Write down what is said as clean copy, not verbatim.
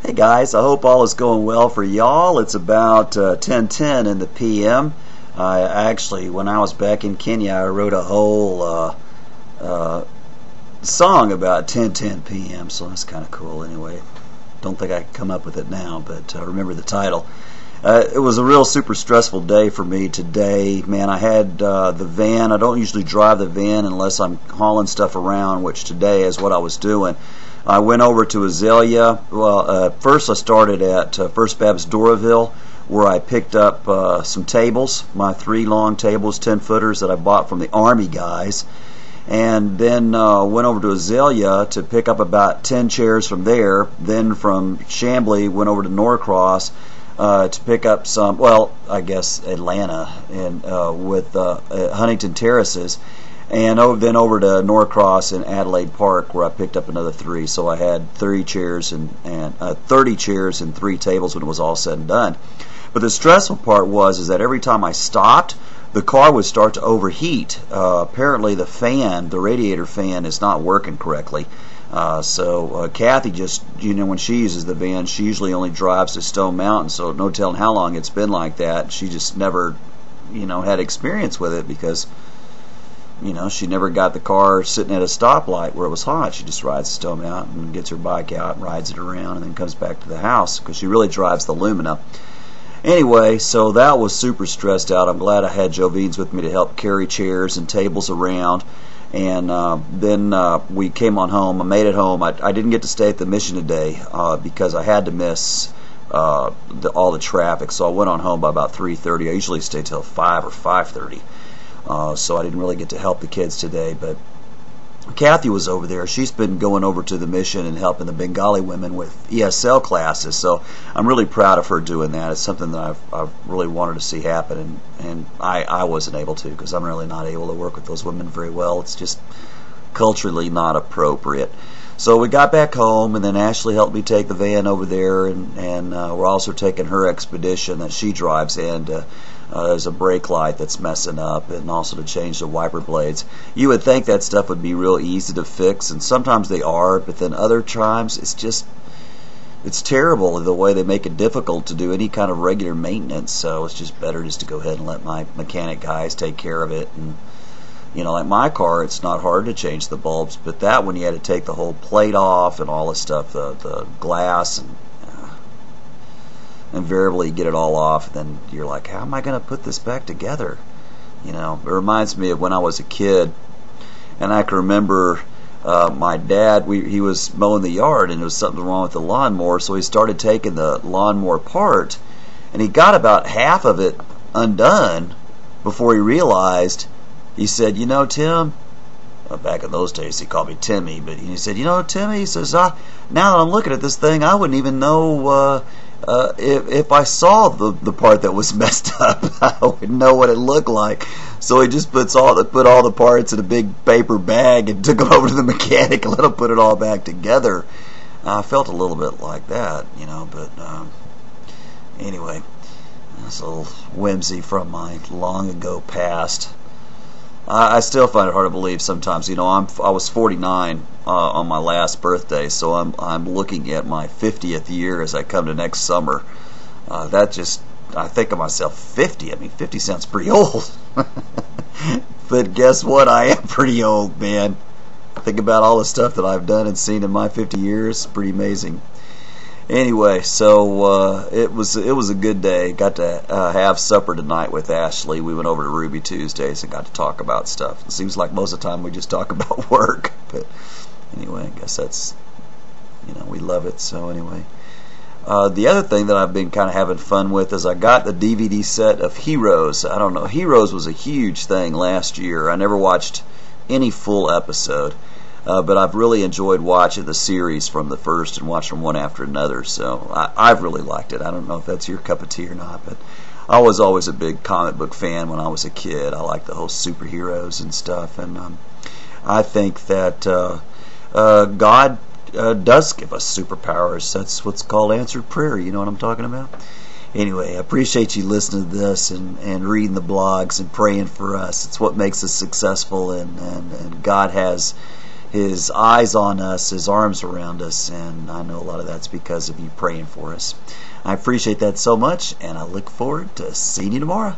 Hey guys, I hope all is going well for y'all. It's about 10:10 in the PM. Actually, when I was back in Kenya, I wrote a whole song about 10:10 PM, so that's kind of cool. Anyway, don't think I can come up with it now, but remember the title. It was a real super stressful day for me today. Man, I had the van. I don't usually drive the van unless I'm hauling stuff around, which today is what I was doing. I went over to Azalea. First I started at First Baptist Doraville, where I picked up some tables, my 3 long tables, 10-footers that I bought from the Army guys, and then went over to Azalea to pick up about 10 chairs from there. Then from Chamblee went over to Norcross to pick up some, I guess Atlanta, and with Huntington Terraces. And then over to Norcross and Adelaide Park, where I picked up another 3. So I had 30 chairs and 3 tables when it was all said and done. But the stressful part is that every time I stopped, the car would start to overheat. Apparently the radiator fan is not working correctly. So Kathy just, when she uses the van, she usually only drives to Stone Mountain. So no telling how long it's been like that. She just never, had experience with it because she never got the car sitting at a stoplight where it was hot. She just rides to Stone Mountain and gets her bike out and rides it around and then comes back to the house because she really drives the Lumina. Anyway, so that was super stressed out. I'm glad I had Jovenes with me to help carry chairs and tables around. And then we came on home. I made it home. I didn't get to stay at the mission today because I had to miss all the traffic. So I went on home by about 3:30. I usually stay till 5 or 5:30. So I didn't really get to help the kids today, but Kathy was over there. She's been going over to the mission and helping the Bengali women with ESL classes, so I'm really proud of her doing that. It's something that I've really wanted to see happen, and I wasn't able to because I'm really not able to work with those women very well. It's just culturally not appropriate. So we got back home, and then Ashley helped me take the van over there, and we're also taking her expedition that she drives in to there's a brake light that's messing up, and also to change the wiper blades. You would think that stuff would be real easy to fix, and sometimes they are, but then other times it's terrible the way they make it difficult to do any kind of regular maintenance. So it's just better just to go ahead and let my mechanic guys take care of it. And like my car, it's not hard to change the bulbs, but that one you had to take the whole plate off and all this stuff, the glass, and invariably you get it all off, and then you're like, how am I going to put this back together? It reminds me of when I was a kid, and I can remember my dad, he was mowing the yard, and there was something wrong with the lawnmower, so he started taking the lawnmower apart, and he got about half of it undone before he realized, he said, Tim, back in those days he called me Timmy, but he said, Timmy, he says, now that I'm looking at this thing, I wouldn't even know if I saw the part that was messed up, I would know what it looked like. So he just put all the parts in a big paper bag and took them over to the mechanic and let him put it all back together. I felt a little bit like that, but anyway, that's a little whimsy from my long ago past. I still find it hard to believe sometimes. I was 49 on my last birthday, so I'm looking at my 50th year as I come to next summer. I think of myself 50. I mean, 50 sounds pretty old. But guess what? I am pretty old, man. Think about all the stuff that I've done and seen in my 50 years. Pretty amazing. Anyway, so it was a good day. Got to have supper tonight with Ashley. We went over to Ruby Tuesdays and got to talk about stuff. It seems like most of the time we just talk about work, but anyway, I guess that's we love it. So anyway, the other thing that I've been kind of having fun with is I got the DVD set of Heroes. I don't know, Heroes was a huge thing last year. I never watched any full episode. But I've really enjoyed watching the series from the first and watched them one after another, so I've really liked it. I don't know if that's your cup of tea or not, but I was always a big comic book fan when I was a kid. I liked the whole superheroes and stuff, and I think that God does give us superpowers. That's what's called answered prayer. You know what I'm talking about? Anyway, I appreciate you listening to this and reading the blogs and praying for us. It's what makes us successful, and God has His eyes on us, His arms around us, and I know a lot of that's because of you praying for us. I appreciate that so much, and I look forward to seeing you tomorrow.